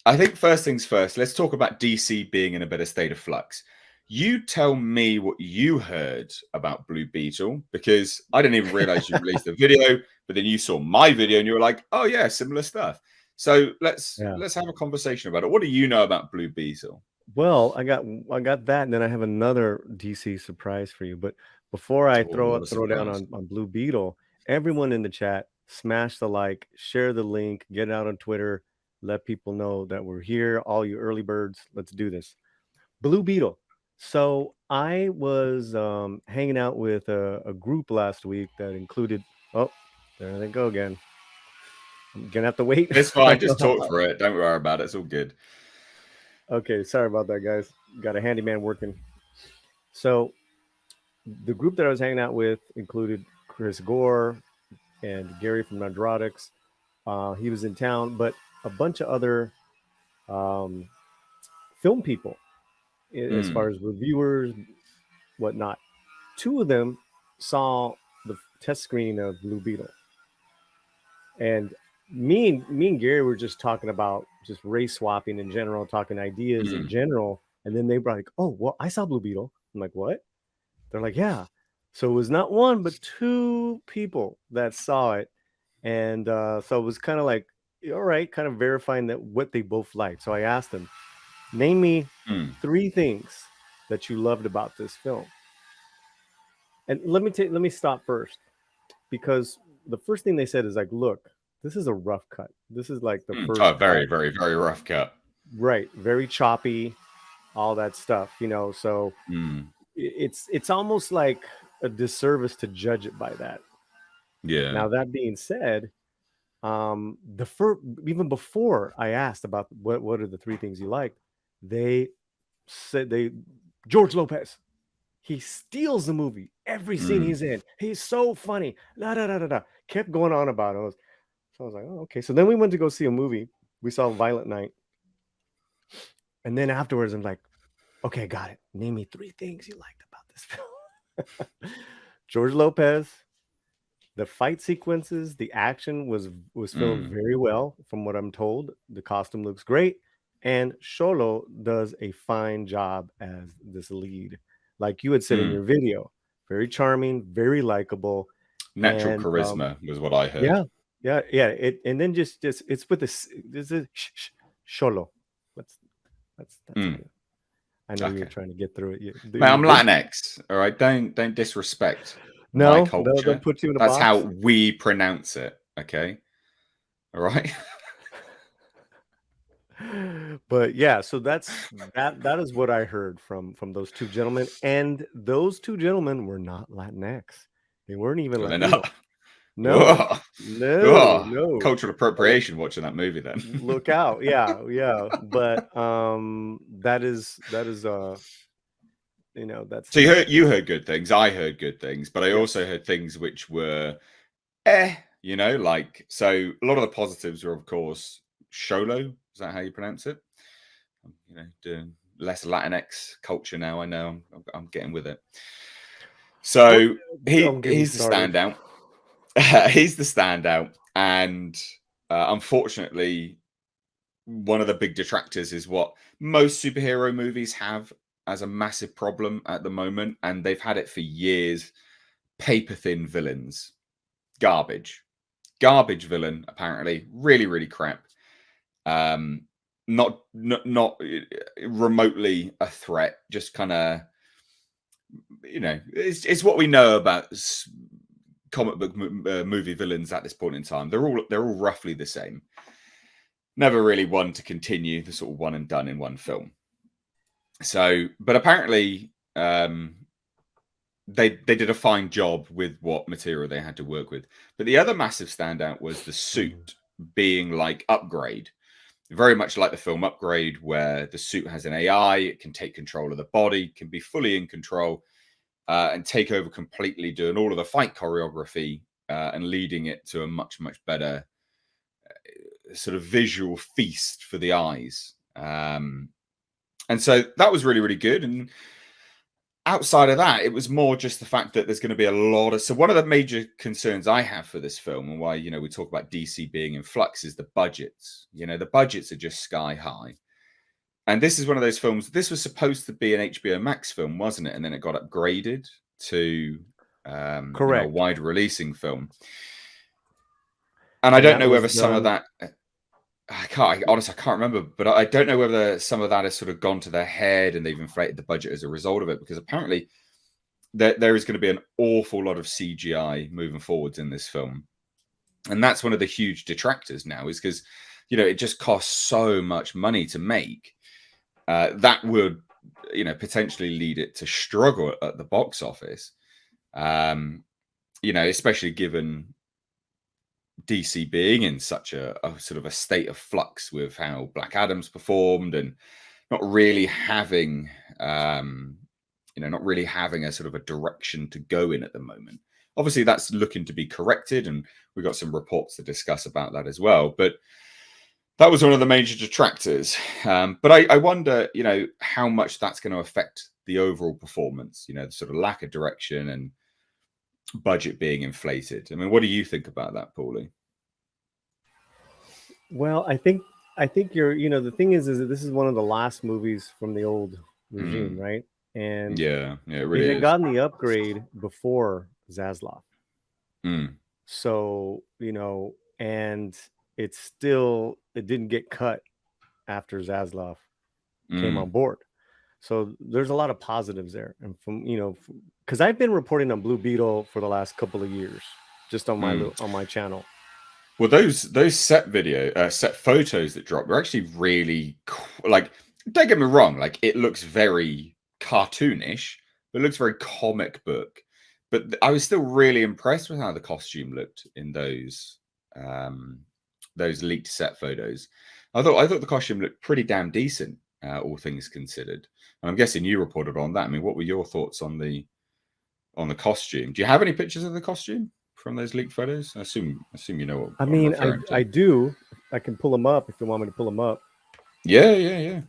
I think first things first, let's talk about DC being in a better state of flux. You tell me what you heard about Blue Beetle, because I didn't even realize you released a video, but then you saw my video and you were like, oh yeah, similar stuff. So let's Yeah. have a conversation about it. What do you know about Blue Beetle? Well, I got that, and then I have another DC surprise for you. But before I Oh, throw what a throw down surprise. on Blue Beetle, everyone in the chat, smash the like, share the link, get it out on Twitter, let people know that we're here. All you early birds, let's do this. Blue Beetle. So I was hanging out with a group last week that included. Oh, there they go again. I'm gonna have to wait. It's I fine. don't know Just how talk for it. Don't worry about it. It's all good. Okay, sorry about that, guys. Got a handyman working. So the group that I was hanging out with included Chris Gore and Gary from Nondrotics. He was in town, but a bunch of other um, film people, as far Mm, as reviewers, whatnot. Two of them saw the test screening of Blue Beetle, and me and Gary were just talking about just race swapping in general, talking ideas in mm, general, and then they brought like, "Oh, well, I saw Blue Beetle." I'm like, "What?" They're like, "Yeah." So it was not one but two people that saw it, and so it was kind of like, all right, kind of verifying that what they both liked. So I asked them, "Name me mm. three things that you loved about this film." And let me stop first, because the first thing they said is like, "Look, this is a rough cut. This is like the Oh, first very, cut, very, very rough cut. right? Very choppy, all that stuff. So Mm, it's almost like a disservice to judge it by that. yeah. Now that being said, the first, even before I asked about what are the three things you liked, they said they George Lopez. He steals the movie. Every scene Mm. he's in, he's so funny. La da da da da. Kept going on about it. So I was like, oh, okay. So then we went to go see a movie. We saw Violent Night, and then afterwards, I'm like, okay, got it. Name me three things you liked about this film. George Lopez, the fight sequences, the action was filmed Mm, very well, from what I'm told. The costume looks great, and Sholo does a fine job as this lead, like you had said in mm. your video. Very charming, very likable, Natural and charisma was what I heard. yeah, yeah, yeah. And then just it's with this is Sholo. That's that's how Mm, you. I know you were okay. trying to get through it. Man, I'm They Latinx. All right. Don't disrespect my no, they'll culture. put you in a That's how box. we pronounce it. Okay. All right. But yeah, so that is what I heard from those two gentlemen, and those two gentlemen were not Latinx. They weren't even Well, they're Latino. not. No, Oh, no, oh, no. cultural So appropriation watching that movie then. look out. Yeah, yeah. But that is So that's you heard good things. I heard good things, but I also yes. heard things which were like, so a lot of the positives were, of course, Sholo. Is that how you pronounce it? Doing less Latinx culture now. I know I'm getting with it. Well, So don't get me he's the started. standout. He's the standout, and unfortunately, one of the big detractors is what most superhero movies have as a massive problem at the moment, and they've had it for years. Paper thin villains, garbage villain. Apparently, really, really crap. Um, not remotely a threat. Just kind of, it's what we know about comic book movie villains at this point in time. They're all roughly the same. Never really one to continue the sort of one and done in one film. So, but apparently, they did a fine job with what material they had to work with. But the other massive standout was the Mhm. suit being like Upgrade, very much like the film Upgrade, where the suit has an AI, it can take control of the body, can be fully in control, and take over completely, doing all of the fight choreography and leading it to a much, much better sort of visual feast for the eyes. And so that was really, really good. And outside of that, it was more just the fact that there's going to be a lot of. So one of the major concerns I have for this film, and why we talk about DC being in flux, is the budgets. The budgets are just sky high. And this is one of those films. This was supposed to be an HBO Max film, wasn't it? And then it got upgraded to a wide releasing film. And I don't know whether some of that. Honestly, I can't remember, but I don't know whether some of that has sort of gone to their head and they've inflated the budget as a result of it, because apparently there is going to be an awful lot of CGI moving forwards in this film. And that's one of the huge detractors now, is because, it just costs so much money to make. That would, potentially lead it to struggle at the box office. Especially given DC being in such a sort of a state of flux with how Black Adam's performed, and not really having, not really having a sort of a direction to go in at the moment. Obviously, that's looking to be corrected, and we've got some reports to discuss about that as well. But that was one of the major detractors. But I wonder, how much that's going to affect the overall performance, the sort of lack of direction and budget being inflated. I mean, what do you think about that, Paulie? Well, I think you're, the thing is that this is one of the last movies from the old regime, right? And yeah, it really had gotten the upgrade before Zaslav. So, and it didn't get cut after Zaslav came on board. So there's a lot of positives there. And from, because I've been reporting on Blue Beetle for the last couple of years, just on my channel. Well, those set photos that dropped are actually really cool. Like, don't get me wrong, like it looks very cartoonish, but it looks very comic book. But I was still really impressed with how the costume looked in those leaked set photos. I thought the costume looked pretty damn decent, all things considered. And I'm guessing you reported on that. I mean, what were your thoughts on the costume? Do you have any pictures of the costume from those leaked photos? I assume you know what I mean, I do. I can pull them up if you want me to pull them up. Yeah.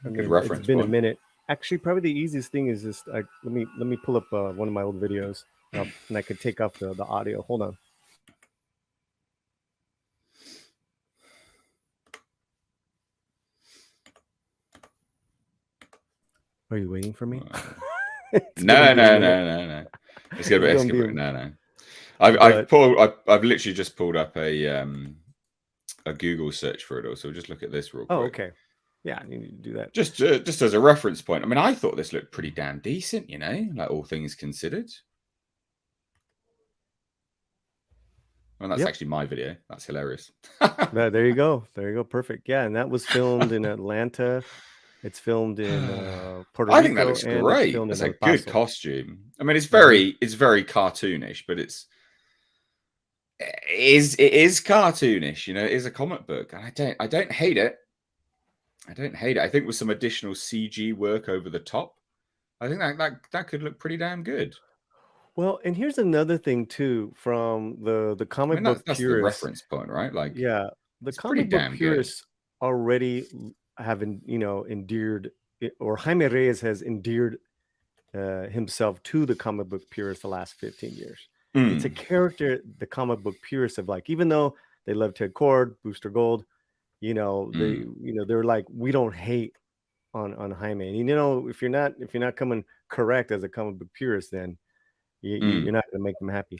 Good reference. It's been a minute. Actually, probably the easiest thing is just let me pull up one of my old videos, and I could take off the audio. Hold on. Are you waiting for me? No. It's gonna be no. I've literally just pulled up a Google search for it all. So just look at this real quick. Oh, okay. Yeah, I need to do that. Just as a reference point. I mean, I thought this looked pretty damn decent, like all things considered. Well, that's actually my video. That's hilarious. There you go. Perfect. Yeah, and that was filmed in Atlanta. It's filmed in Puerto Rico. I think that looks great. It's a good costume. I mean, it's very cartoonish, but it is cartoonish. It is a comic book, and I don't hate it. I think with some additional CG work over the top, I think that could look pretty damn good. Well, and here's another thing too, from the comic book that's purists. The reference point, right? Like, yeah, the comic book purists already have endeared, or Jaime Reyes has endeared himself to the comic book purists the last 15 years. It's a character the comic book purists have liked, even though they love Ted Kord, Booster Gold. They're like, we don't hate on Jaime. And if you're not coming correct as a comic book purist, then you're not going to make them happy.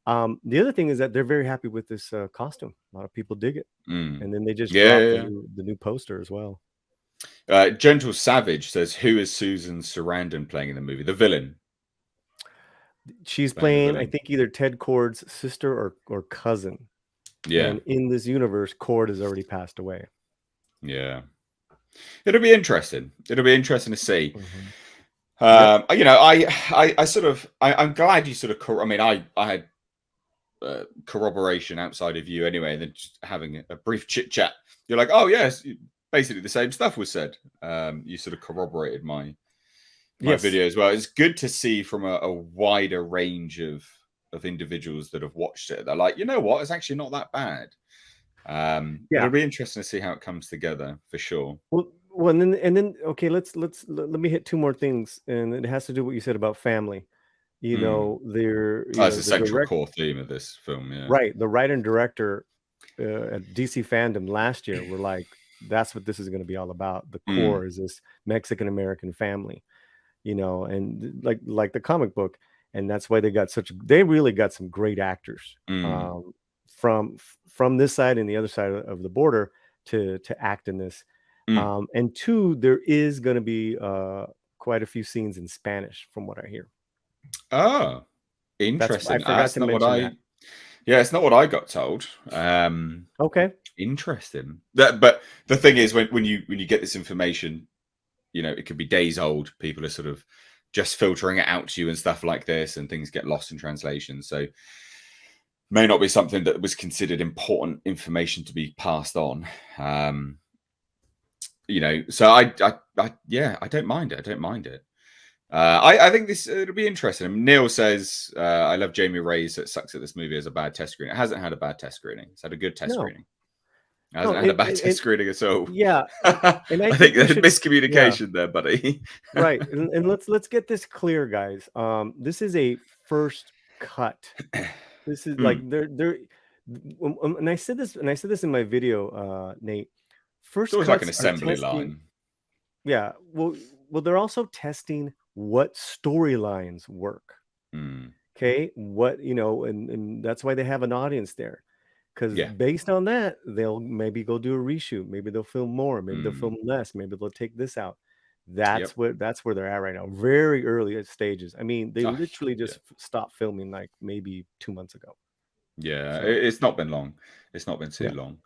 The other thing is that they're very happy with this costume. A lot of people dig it, and then they just dropped the new poster as well. Gentle Savage says, "Who is Susan Sarandon playing in the movie? The villain." She's playing I think, either Ted Kord's sister or cousin. Yeah. And in this universe, Kord has already passed away. Yeah. It'll be interesting. To see. I'm glad you sort of. I mean, I had corroboration outside of you anyway, and then just having a brief chit chat. You're like, oh yes, basically the same stuff was said. You sort of corroborated my video as well. It's good to see from a wider range of individuals that have watched it. They're like, you know what, it's actually not that bad. It'll be interesting to see how it comes together for sure. Well, Well, and then okay, let me hit two more things, and it has to do what you said about family. You know, That's a the central direct core theme of this film. Yeah. right, the writer and director at DC Fandom last year were like, that's what this is going to be all about. The core is this Mexican American family, you know, and like the comic book, and that's why they really got some great actors from this side and the other side of the border to act in this. And two, there is going to be quite a few scenes in Spanish, from what I hear. Oh, I interesting. forgot That's to not what mention that. Yeah, it's not what I got told. Okay. Interesting. But the thing is, when you get this information, you know, it could be days old. People are sort of just filtering it out to you and stuff like this, and things get lost in translation. So may not be something that was considered important information to be passed on. You know, so yeah, I don't mind it. I don't mind it. I think it'll be interesting. Neil says, I love Jamie Ray's that sucks at this movie as a bad test screening. It hasn't had a bad test screening. It's had a good test No, screening. It no, hasn't had a bad test screening at all. yeah, and I I think think we there's should, yeah, miscommunication there, buddy. right. And let's get this clear, guys. This is a first cut. This is like and I said this, in my video, Nate. It's First always like an cuts are assembly testing. line. Yeah, well, they're also testing what storylines work. Okay, what, you know, and that's why they have an audience there, because Yeah. based on that, they'll maybe go do a reshoot. Maybe they'll film more. Maybe they'll film less. Maybe they'll take this out. Yep. That's where they're at right now. Very early stages. I mean, they Oh, literally yeah. just stopped filming like maybe 2 months ago. Yeah, So it's not been long. It's not been too yeah. long.